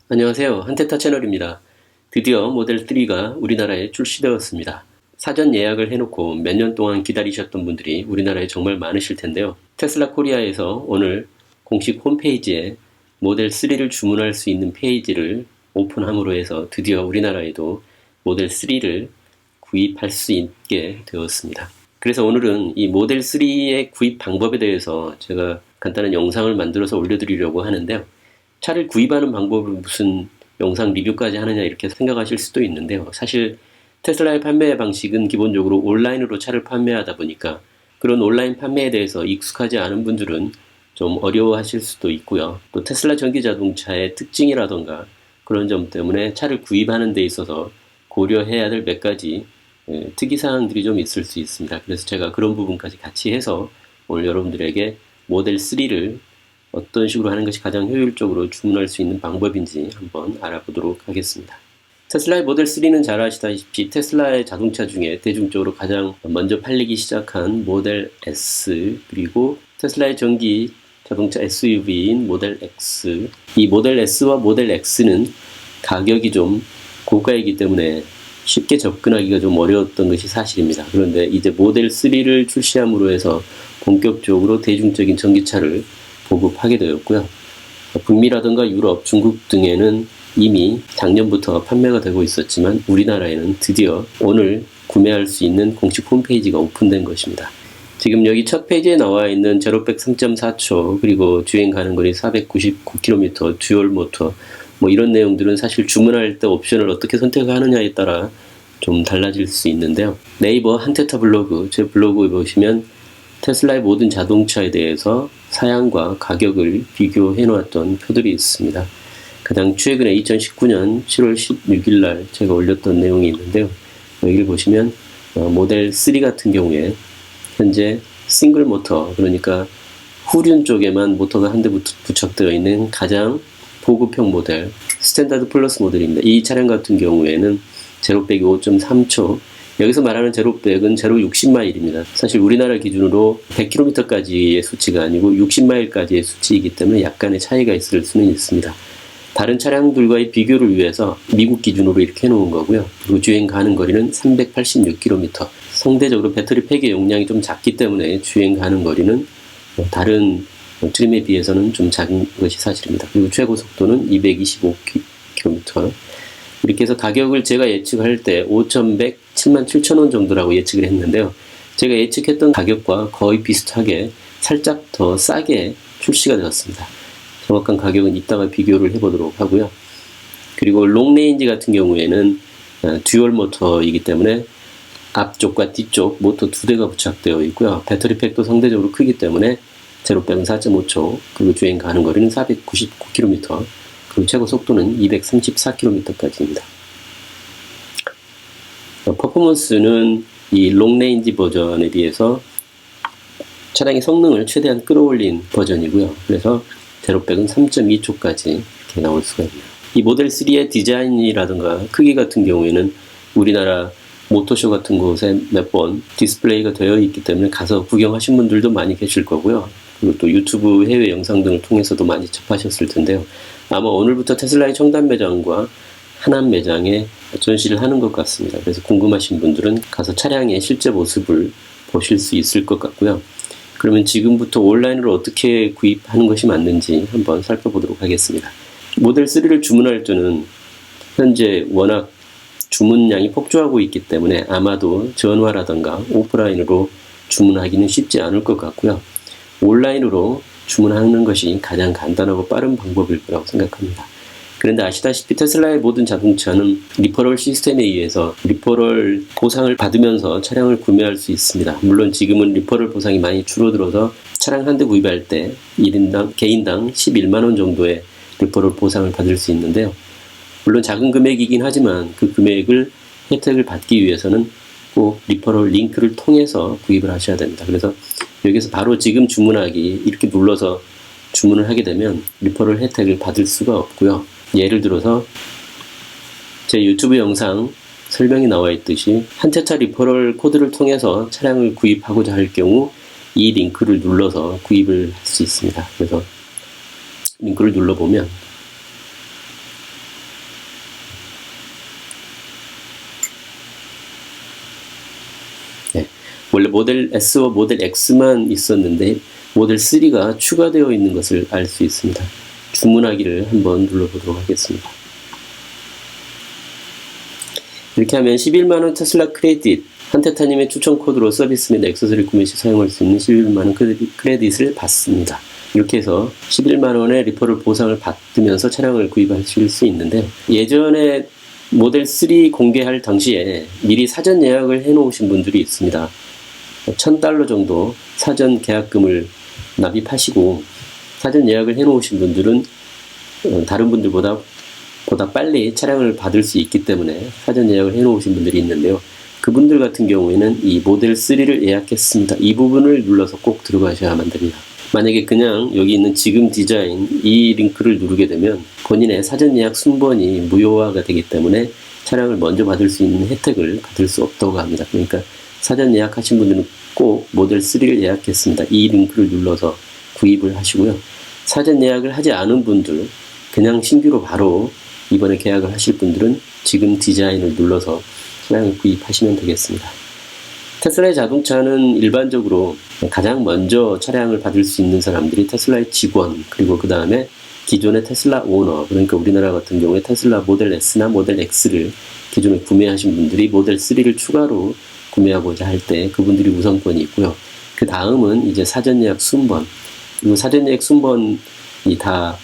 안녕하세요. 한테타 채널입니다. 드디어 모델 3가 우리나라에 출시되었습니다. 사전 예약을 해놓고 몇 년 동안 기다리셨던 분들이 우리나라에 정말 많으실 텐데요. 테슬라 코리아에서 오늘 공식 홈페이지에 모델 3를 주문할 수 있는 페이지를 오픈함으로 해서 드디어 우리나라에도 모델 3를 구입할 수 있게 되었습니다. 그래서 오늘은 이 모델 3의 구입 방법에 대해서 제가 간단한 영상을 만들어서 올려드리려고 하는데요. 차를 구입하는 방법을 무슨 영상 리뷰까지 하느냐 이렇게 생각하실 수도 있는데요. 사실 테슬라의 판매 방식은 기본적으로 온라인으로 차를 판매하다 보니까 그런 온라인 판매에 대해서 익숙하지 않은 분들은 좀 어려워하실 수도 있고요. 또 테슬라 전기 자동차의 특징이라던가 그런 점 때문에 차를 구입하는 데 있어서 고려해야 될 몇 가지 특이사항들이 좀 있을 수 있습니다. 그래서 제가 그런 부분까지 같이 해서 오늘 여러분들에게 모델 3를 어떤 식으로 하는 것이 가장 효율적으로 주문할 수 있는 방법인지 한번 알아보도록 하겠습니다. 테슬라의 모델 3는 잘 아시다시피 테슬라의 자동차 중에 대중적으로 가장 먼저 팔리기 시작한 모델 S, 그리고 테슬라의 전기 자동차 SUV인 모델 X. 이 모델 S와 모델 X는 가격이 좀 고가이기 때문에 쉽게 접근하기가 좀 어려웠던 것이 사실입니다. 그런데 이제 모델 3를 출시함으로 해서 본격적으로 대중적인 전기차를 보급하게 되었고요. 북미라든가 유럽, 중국 등에는 이미 작년부터 판매가 되고 있었지만 우리나라에는 드디어 오늘 구매할 수 있는 공식 홈페이지가 오픈된 것입니다. 지금 여기 첫 페이지에 나와 있는 제로백 3.4초, 그리고 주행 가능거리 499km, 듀얼 모터, 뭐 이런 내용들은 사실 주문할 때 옵션을 어떻게 선택하느냐에 따라 좀 달라질 수 있는데요. 네이버 한테타 블로그, 제 블로그에 보시면 테슬라의 모든 자동차에 대해서 사양과 가격을 비교해 놓았던 표들이 있습니다. 가장 최근에 2019년 7월 16일 날 제가 올렸던 내용이 있는데요. 여기를 보시면 모델 3 같은 경우에 현재 싱글 모터, 그러니까 후륜 쪽에만 모터가 한 대 부착되어 있는 가장 보급형 모델, 스탠다드 플러스 모델입니다. 이 차량 같은 경우에는 제로백이 5.3초, 여기서 말하는 제로백은 제로 60마일입니다. 사실 우리나라 기준으로 100km까지의 수치가 아니고 60마일까지의 수치이기 때문에 약간의 차이가 있을 수는 있습니다. 다른 차량들과의 비교를 위해서 미국 기준으로 이렇게 해놓은 거고요. 그리고 주행 가는 거리는 386km. 상대적으로 배터리 팩의 용량이 좀 작기 때문에 주행 가는 거리는 다른 트림에 비해서는 좀 작은 것이 사실입니다. 그리고 최고 속도는 225km. 이렇게 해서 가격을 제가 예측할 때 5,100, 77,000원 정도라고 예측을 했는데요. 제가 예측했던 가격과 거의 비슷하게 살짝 더 싸게 출시가 되었습니다. 정확한 가격은 이따가 비교를 해보도록 하고요. 그리고 롱레인지 같은 경우에는 듀얼 모터이기 때문에 앞쪽과 뒤쪽 모터 두 대가 부착되어 있고요. 배터리 팩도 상대적으로 크기 때문에 제로백은 4.5초, 그리고 주행 가는 거리는 499km, 그리고 최고 속도는 234km까지입니다. 퍼포먼스는 이 롱레인지 버전에 비해서 차량의 성능을 최대한 끌어올린 버전이고요. 그래서 제로백은 3.2초까지 이렇게 나올 수가 있네요. 이 모델 3의 디자인이라든가 크기 같은 경우에는 우리나라 모터쇼 같은 곳에 몇 번 디스플레이가 되어 있기 때문에 가서 구경하신 분들도 많이 계실 거고요. 그리고 또 유튜브 해외 영상 등을 통해서도 많이 접하셨을 텐데요. 아마 오늘부터 테슬라의 청담 매장과 하남 매장에 전시를 하는 것 같습니다. 그래서 궁금하신 분들은 가서 차량의 실제 모습을 보실 수 있을 것 같고요. 그러면 지금부터 온라인으로 어떻게 구입하는 것이 맞는지 한번 살펴보도록 하겠습니다. 모델 3를 주문할 때는 현재 워낙 주문량이 폭주하고 있기 때문에 아마도 전화라든가 오프라인으로 주문하기는 쉽지 않을 것 같고요. 온라인으로 주문하는 것이 가장 간단하고 빠른 방법일 거라고 생각합니다. 그런데 아시다시피 테슬라의 모든 자동차는 리퍼럴 시스템에 의해서 리퍼럴 보상을 받으면서 차량을 구매할 수 있습니다. 물론 지금은 리퍼럴 보상이 많이 줄어들어서 차량 한 대 구입할 때 1인당, 개인당 11만원 정도의 리퍼럴 보상을 받을 수 있는데요. 물론 작은 금액이긴 하지만 그 금액을 혜택을 받기 위해서는 꼭 리퍼럴 링크를 통해서 구입을 하셔야 됩니다. 그래서 여기서 바로 지금 주문하기 이렇게 눌러서 주문을 하게 되면 리퍼럴 혜택을 받을 수가 없고요. 예를 들어서 제 유튜브 영상 설명이 나와 있듯이 한테차 리퍼럴 코드를 통해서 차량을 구입하고자 할 경우 이 링크를 눌러서 구입을 할 수 있습니다. 그래서 링크를 눌러보면 원래 모델 S와 모델 X만 있었는데 모델 3가 추가되어 있는 것을 알 수 있습니다. 주문하기를 한번 눌러보도록 하겠습니다. 이렇게 하면 11만원 테슬라 크레딧, 한테타님의 추천 코드로 서비스 및 액세서리 구매 시 사용할 수 있는 11만원 크레딧을 받습니다. 이렇게 해서 11만원의 리퍼럴 보상을 받으면서 차량을 구입하실 수 있는데, 예전에 모델 3 공개할 당시에 미리 사전 예약을 해 놓으신 분들이 있습니다. $1,000 정도 사전 계약금을 납입하시고 사전 예약을 해 놓으신 분들은 다른 분들보다 빨리 차량을 받을 수 있기 때문에 사전 예약을 해 놓으신 분들이 있는데요. 그분들 같은 경우에는 이 모델 3를 예약했습니다. 이 부분을 눌러서 꼭 들어가셔야만 됩니다. 만약에 그냥 여기 있는 지금 디자인 이 링크를 누르게 되면 본인의 사전 예약 순번이 무효화가 되기 때문에 차량을 먼저 받을 수 있는 혜택을 받을 수 없다고 합니다. 그러니까 사전 예약하신 분들은 꼭 모델 3를 예약했습니다. 이 링크를 눌러서 구입을 하시고요. 사전 예약을 하지 않은 분들, 그냥 신규로 바로 이번에 계약을 하실 분들은 지금 디자인을 눌러서 차량을 구입하시면 되겠습니다. 테슬라의 자동차는 일반적으로 가장 먼저 차량을 받을 수 있는 사람들이 테슬라의 직원, 그리고 그 다음에 기존의 테슬라 오너, 그러니까 우리나라 같은 경우에 테슬라 모델 S나 모델 X를 기존에 구매하신 분들이 모델 3를 추가로 구매하고자 할 때 그분들이 우선권이 있고요. 그 다음은 이제 사전 예약 순번, 그리고 사전 예약 순번이 다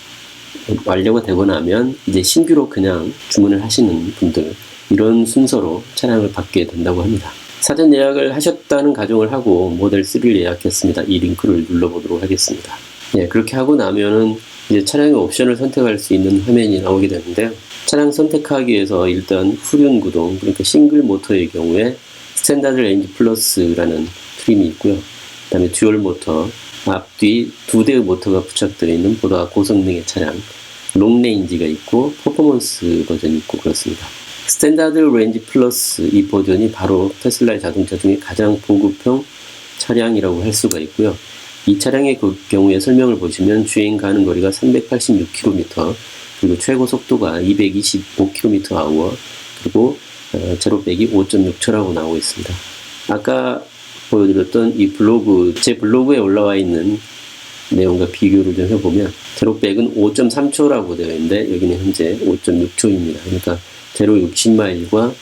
완료가 되고 나면 이제 신규로 그냥 주문을 하시는 분들, 이런 순서로 차량을 받게 된다고 합니다. 사전 예약을 하셨다는 가정을 하고 모델 3를 예약했습니다. 이 링크를 눌러보도록 하겠습니다. 예, 그렇게 하고 나면은 이제 차량의 옵션을 선택할 수 있는 화면이 나오게 되는데요. 차량 선택하기 위해서 일단 후륜 구동, 그러니까 싱글 모터의 경우에 스탠다드 레인지 플러스라는 트림이 있고요. 그 다음에 듀얼 모터, 앞뒤 두 대의 모터가 부착되어 있는 보다 고성능의 차량, 롱 레인지가 있고 퍼포먼스 버전이 있고 그렇습니다. 스탠다드 레인지 플러스 이 버전이 바로 테슬라의 자동차 중에 가장 보급형 차량이라고 할 수가 있고요. 이 차량의 그 경우에 설명을 보시면 주행 가는 거리가 386km, 그리고 최고 속도가 225km/h, 그리고 제로백이 5.6초라고 나오고 있습니다. 아까 보여드렸던 이 블로그, 제 블로그에 올라와 있는 내용과 비교를 좀 해보면 제로백은 5.3초라고 되어 있는데 여기는 현재 5.6초입니다. 그러니까 제로 60마일과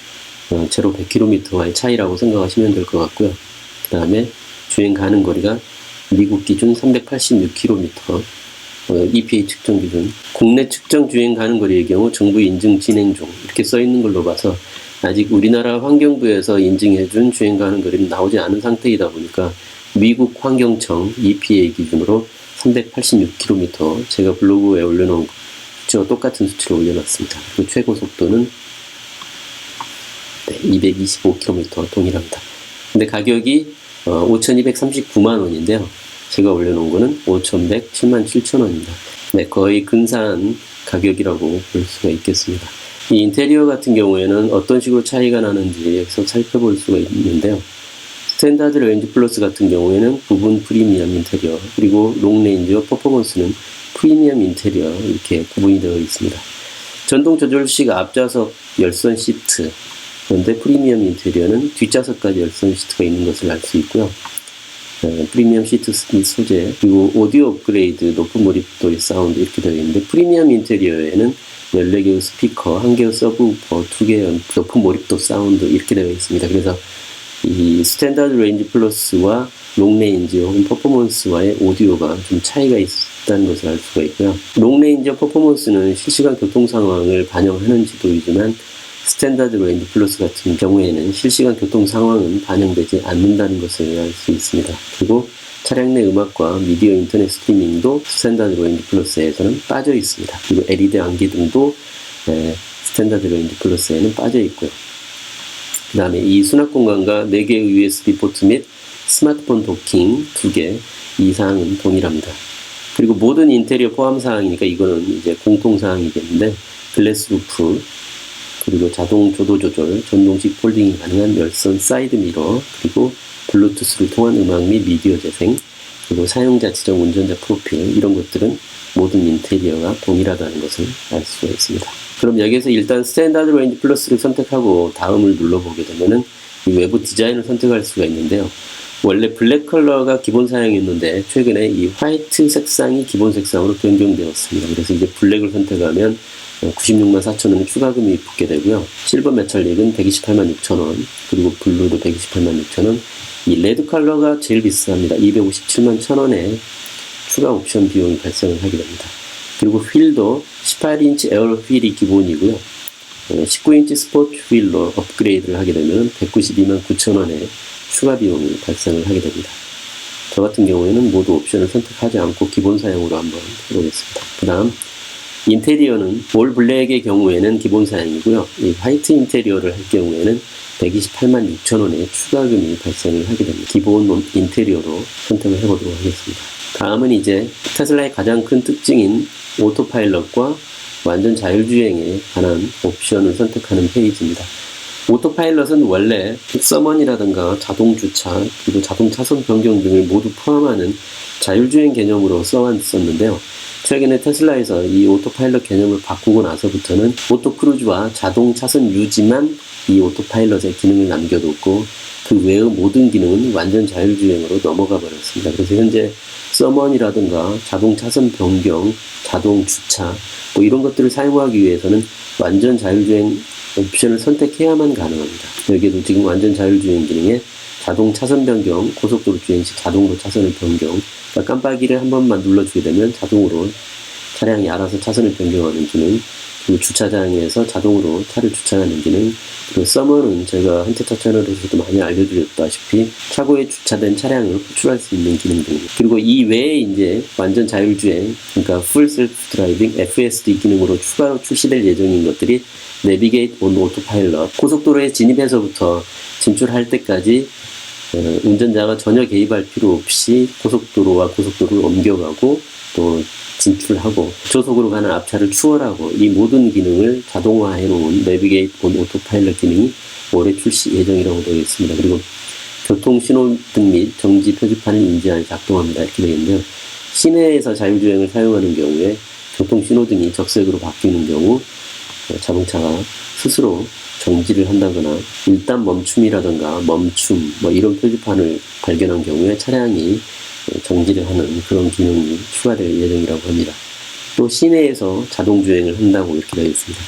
제로 100km와의 차이라고 생각하시면 될 것 같고요. 그 다음에 주행 가는 거리가 미국 기준 386km, EPA 측정 기준, 국내 측정 주행 가는 거리의 경우 정부 인증 진행 중 이렇게 써 있는 걸로 봐서 아직 우리나라 환경부에서 인증해준 주행 가는 거리는 나오지 않은 상태이다 보니까 미국 환경청 EPA 기준으로 386km, 제가 블로그에 올려놓은 수치와 똑같은 수치로 올려놨습니다. 그리고 최고 속도는 225km 동일합니다. 근데 가격이 5,239만 원인데요. 제가 올려놓은 거는 5,100, 77,000원입니다. 네, 거의 근사한 가격이라고 볼 수가 있겠습니다. 이 인테리어 같은 경우에는 어떤 식으로 차이가 나는지 여기서 살펴볼 수가 있는데요. 스탠다드 레인지 플러스 같은 경우에는 부분 프리미엄 인테리어, 그리고 롱 레인지와 퍼포먼스는 프리미엄 인테리어, 이렇게 구분이 되어 있습니다. 전동 조절식 앞좌석 열선 시트, 그런데 프리미엄 인테리어는 뒷좌석까지 열선 시트가 있는 것을 알 수 있고요. 프리미엄 시트 및 소재, 그리고 오디오 업그레이드, 높은 몰입도의 사운드 이렇게 되어 있는데, 프리미엄 인테리어에는 14개의 스피커, 1개의 서브우퍼, 2개의 높은 몰입도 사운드 이렇게 되어 있습니다. 그래서 이 스탠다드 레인지 플러스와 롱 레인지 혹은 퍼포먼스와의 오디오가 좀 차이가 있다는 것을 알 수가 있고요. 롱 레인지와 퍼포먼스는 실시간 교통 상황을 반영하는 지도이지만 스탠다드 레인지 플러스 같은 경우에는 실시간 교통 상황은 반영되지 않는다는 것을 알 수 있습니다. 그리고 차량 내 음악과 미디어 인터넷 스트리밍도 스탠다드 레인지 플러스에서는 빠져 있습니다. 그리고 LED 안기등도 스탠다드 레인지 플러스에는 빠져 있고요. 그 다음에 이 수납 공간과 4개의 USB 포트 및 스마트폰 도킹 2개, 이 사항은 동일합니다. 그리고 모든 인테리어 포함 사항이니까 이거는 이제 공통 사항이겠는데, 글래스 루프, 그리고 자동 조도 조절, 전동식 폴딩이 가능한 열선 사이드 미러, 그리고 블루투스를 통한 음악 및 미디어 재생, 그리고 사용자 지정 운전자 프로필, 이런 것들은 모든 인테리어가 동일하다는 것을 알 수가 있습니다. 그럼 여기에서 일단 스탠다드 레인지 플러스를 선택하고 다음을 눌러보게 되면은 이 외부 디자인을 선택할 수가 있는데요. 원래 블랙 컬러가 기본 사양이었는데 최근에 이 화이트 색상이 기본 색상으로 변경되었습니다. 그래서 이제 블랙을 선택하면 96만 4천원의 추가금이 붙게 되고요. 실버 메탈릭은 128만 6천원, 그리고 블루도 128만 6천원, 이 레드 컬러가 제일 비쌉니다. 257만 1천원의 추가 옵션 비용이 발생을 하게 됩니다. 그리고 휠도 18인치 에어 휠이 기본이고요. 19인치 스포츠 휠로 업그레이드를 하게 되면 192만 9천원의 추가 비용이 발생을 하게 됩니다. 저 같은 경우에는 모두 옵션을 선택하지 않고 기본 사양으로 한번 해보겠습니다. 그 다음 인테리어는 올 블랙의 경우에는 기본 사양이고요. 이 화이트 인테리어를 할 경우에는 128만 6천원의 추가금이 발생을 하게 됩니다. 기본 인테리어로 선택을 해보도록 하겠습니다. 다음은 이제 테슬라의 가장 큰 특징인 오토파일럿과 완전 자율주행에 관한 옵션을 선택하는 페이지입니다. 오토파일럿은 원래 서먼이라든가 자동주차, 그리고 자동 차선 변경 등을 모두 포함하는 자율주행 개념으로 써왔었는데요. 최근에 테슬라에서 이 오토파일럿 개념을 바꾸고 나서부터는 오토크루즈와 자동 차선 유지만 이 오토파일럿의 기능을 남겨뒀고 그 외의 모든 기능은 완전 자율주행으로 넘어가 버렸습니다. 그래서 현재 서먼이라든가 자동 차선 변경, 자동 주차 뭐 이런 것들을 사용하기 위해서는 완전 자율주행 옵션을 선택해야만 가능합니다. 여기에도 지금 완전 자율주행 기능에 자동 차선 변경, 고속도로 주행 시 자동으로 차선을 변경, 그러니까 깜빡이를 한 번만 눌러주게 되면 자동으로 차량이 알아서 차선을 변경하는 기능, 그리고 주차장에서 자동으로 차를 주차하는 기능, 그리고 서머는 제가 한테타 채널에서도 많이 알려드렸다시피 차고에 주차된 차량을 호출할 수 있는 기능 등, 그리고 이 외에 이제 완전 자율주행, 그러니까 풀 셀프 드라이빙 FSD 기능으로 추가로 출시될 예정인 것들이 내비게이트 온 오토파일럿, 고속도로에 진입해서부터 진출할 때까지 운전자가 전혀 개입할 필요 없이 고속도로와 고속도로를 옮겨가고 또 진출하고 저속으로 가는 앞차를 추월하고 이 모든 기능을 자동화해 놓은 내비게이트 온 오토파일럿 기능이 올해 출시 예정이라고 되어 있습니다. 그리고 교통신호등 및 정지 표지판을 인지하여 작동합니다. 이렇게 되어 있는데요. 시내에서 자율주행을 사용하는 경우에 교통신호등이 적색으로 바뀌는 경우 자동차가 스스로 정지를 한다거나 일단 멈춤이라든가 멈춤 뭐 이런 표지판을 발견한 경우에 차량이 정지를 하는 그런 기능이 추가될 예정이라고 합니다. 또 시내에서 자동주행을 한다고 이렇게 되어 있습니다.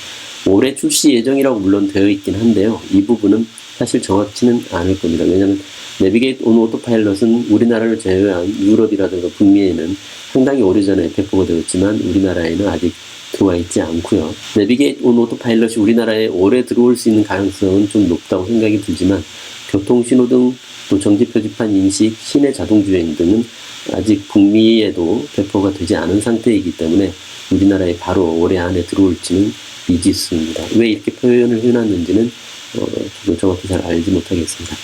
올해 출시 예정이라고 물론 되어 있긴 한데요. 이 부분은 사실 정확치는 않을 겁니다. 왜냐하면 내비게이트 온 오토파일럿은 우리나라를 제외한 유럽이라든가 북미에는 상당히 오래전에 배포가 되었지만 우리나라에는 아직 들어와 있지 않고요. 내비게이트 온 오토파일럿이 우리나라에 오래 들어올 수 있는 가능성은 좀 높다고 생각이 들지만 교통신호등, 또 정지표지판 인식, 시내 자동주행 등은 아직 북미에도 배포가 되지 않은 상태이기 때문에 우리나라에 바로 올해 안에 들어올지는 미지수입니다. 왜 이렇게 표현을 해놨는지는 저도 정확히 잘 알지 못하겠습니다.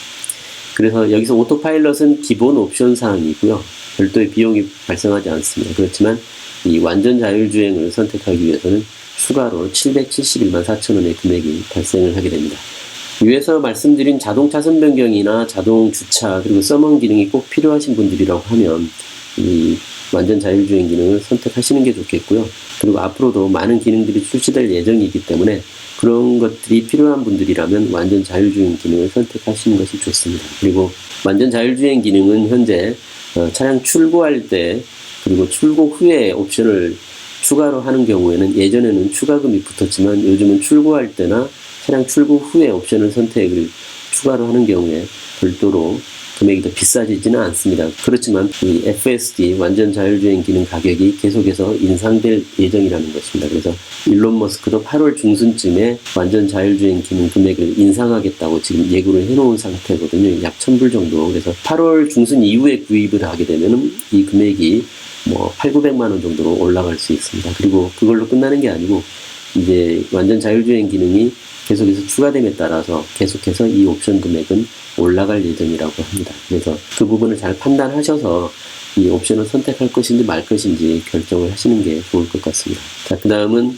그래서 여기서 오토파일럿은 기본 옵션 사항이고요. 별도의 비용이 발생하지 않습니다. 그렇지만 이 완전 자율주행을 선택하기 위해서는 추가로 771만 4천원의 금액이 발생을 하게 됩니다. 위에서 말씀드린 자동 차선 변경이나 자동 주차 그리고 서먼 기능이 꼭 필요하신 분들이라고 하면 이 완전 자율주행 기능을 선택하시는 게 좋겠고요. 그리고 앞으로도 많은 기능들이 출시될 예정이기 때문에 그런 것들이 필요한 분들이라면 완전 자율주행 기능을 선택하시는 것이 좋습니다. 그리고 완전 자율주행 기능은 현재 차량 출고할 때 그리고 출고 후에 옵션을 추가로 하는 경우에는 예전에는 추가금이 붙었지만 요즘은 출고할 때나 차량 출고 후에 옵션을 선택을 추가로 하는 경우에 별도로 금액이 더 비싸지지는 않습니다. 그렇지만 이 FSD 완전 자율주행 기능 가격이 계속해서 인상될 예정이라는 것입니다. 그래서 일론 머스크도 8월 중순쯤에 완전 자율주행 기능 금액을 인상하겠다고 지금 예고를 해놓은 상태거든요. 약 1,000불 정도. 그래서 8월 중순 이후에 구입을 하게 되면 이 금액이 뭐 8,900만 원 정도로 올라갈 수 있습니다. 그리고 그걸로 끝나는 게 아니고 이제 완전 자율주행 기능이 계속해서 추가됨에 따라서 계속해서 이 옵션 금액은 올라갈 예정이라고 합니다. 그래서 그 부분을 잘 판단하셔서 이 옵션을 선택할 것인지 말 것인지 결정을 하시는 게 좋을 것 같습니다. 자, 그 다음은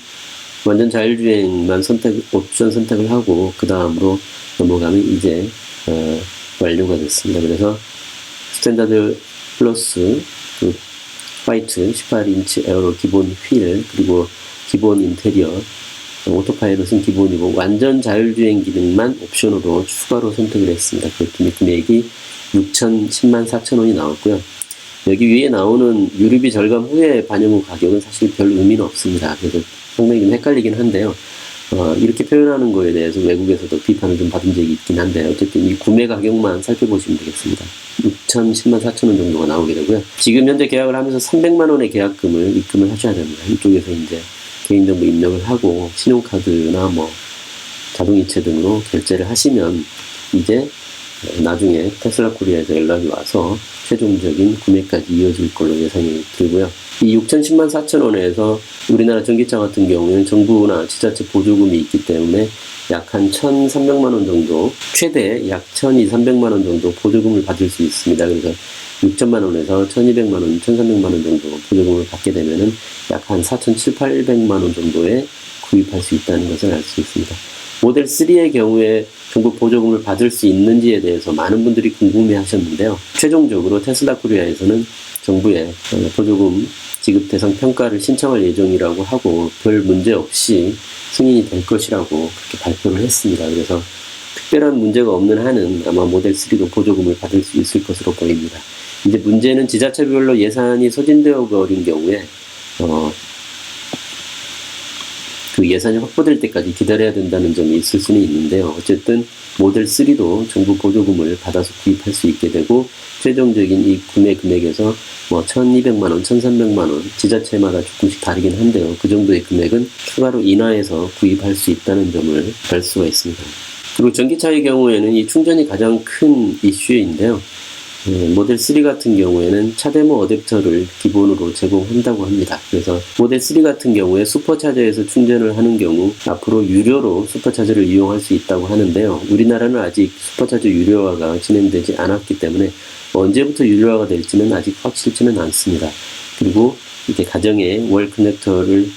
완전 자율주행만 옵션 선택을 하고 그 다음으로 넘어가면 이제 완료가 됐습니다. 그래서 스탠다드 플러스 그 화이트 18인치 에어로 기본 휠, 그리고 기본 인테리어, 오토파일럿은 기본이고 완전 자율주행 기능만 옵션으로 추가로 선택을 했습니다. 그 금액이 6,010만 4천 원이 나왔고요. 여기 위에 나오는 유류비 절감 후에 반영 후 가격은 사실 별 의미는 없습니다. 그래서 상당히 좀 헷갈리긴 한데요. 이렇게 표현하는 거에 대해서 외국에서도 비판을 좀 받은 적이 있긴 한데, 어쨌든 이 구매 가격만 살펴보시면 되겠습니다. 6,010만 4천 원 정도가 나오게 되고요. 지금 현재 계약을 하면서 300만 원의 계약금을 입금을 하셔야 됩니다. 이쪽에서 이제 개인정보 입력을 하고 신용카드나 뭐 자동이체 등으로 결제를 하시면 이제 나중에 테슬라 코리아에서 연락이 와서 최종적인 구매까지 이어질 걸로 예상이 들고요. 이 6,010만 4천 원에서 우리나라 전기차 같은 경우에는 정부나 지자체 보조금이 있기 때문에 약 한 1,300만 원 정도, 최대 약 1,200~1,300만 원 정도 보조금을 받을 수 있습니다. 그래서 6천만 원에서 1,200만 원, 1,300만 원 정도 보조금을 받게 되면은 약 한 4,700~800만 원 정도에 구입할 수 있다는 것을 알 수 있습니다. 모델 3의 경우에 정부 보조금을 받을 수 있는지에 대해서 많은 분들이 궁금해 하셨는데요. 최종적으로 테슬라 코리아에서는 정부의 보조금 지급 대상 평가를 신청할 예정이라고 하고 별 문제 없이 승인이 될 것이라고 그렇게 발표를 했습니다. 그래서 특별한 문제가 없는 한은 아마 모델 3도 보조금을 받을 수 있을 것으로 보입니다. 이제 문제는 지자체별로 예산이 소진되어 버린 경우에 그 예산이 확보될 때까지 기다려야 된다는 점이 있을 수는 있는데요. 어쨌든 모델 3도 정부 보조금을 받아서 구입할 수 있게 되고 최종적인 이 구매 금액에서 뭐 1,200만 원, 1,300만 원 지자체마다 조금씩 다르긴 한데요. 그 정도의 금액은 추가로 인하해서 구입할 수 있다는 점을 알 수가 있습니다. 그리고 전기차의 경우에는 이 충전이 가장 큰 이슈인데요. 모델 3 같은 경우에는 차데모 어댑터를 기본으로 제공한다고 합니다. 그래서 모델 3 같은 경우에 슈퍼차저에서 충전을 하는 경우 앞으로 유료로 슈퍼차저를 이용할 수 있다고 하는데요. 우리나라는 아직 슈퍼차저 유료화가 진행되지 않았기 때문에 언제부터 유료화가 될지는 아직 확실치는 않습니다. 그리고 이렇게 가정에 월 커넥터를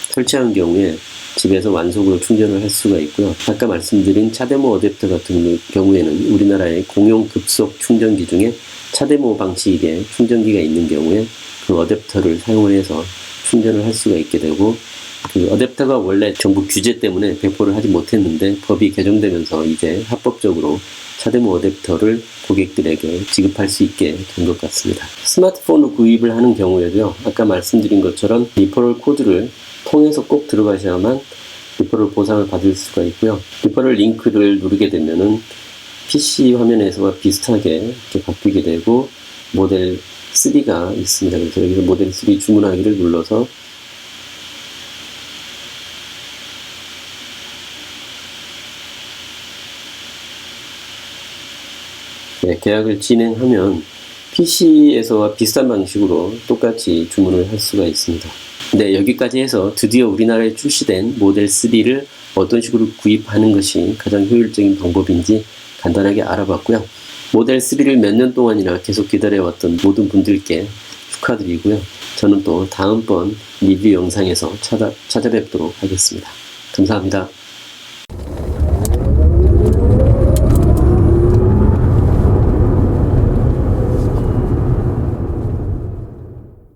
설치한 경우에 집에서 완속으로 충전을 할 수가 있고요. 아까 말씀드린 차데모 어댑터 같은 경우에는 우리나라의 공용 급속 충전기 중에 차데모 방식의 충전기가 있는 경우에 그 어댑터를 사용을 해서 충전을 할 수가 있게 되고, 그 어댑터가 원래 정부 규제 때문에 배포를 하지 못했는데 법이 개정되면서 이제 합법적으로 차데모 어댑터를 고객들에게 지급할 수 있게 된 것 같습니다. 스마트폰으로 구입을 하는 경우에도요, 아까 말씀드린 것처럼 리퍼럴 코드를 통해서 꼭 들어가셔야만 리퍼럴 보상을 받을 수가 있고요. 리퍼럴 링크를 누르게 되면은 PC 화면에서와 비슷하게 이렇게 바뀌게 되고 모델 3가 있습니다. 그래서 여기서 모델 3 주문하기를 눌러서 계약을 진행하면 PC에서와 비슷한 방식으로 똑같이 주문을 할 수가 있습니다. 네, 여기까지 해서 드디어 우리나라에 출시된 모델 3를 어떤 식으로 구입하는 것이 가장 효율적인 방법인지 간단하게 알아봤고요. 모델 3를 몇 년 동안이나 계속 기다려왔던 모든 분들께 축하드리고요. 저는 또 다음번 리뷰 영상에서 찾아뵙도록 하겠습니다. 감사합니다.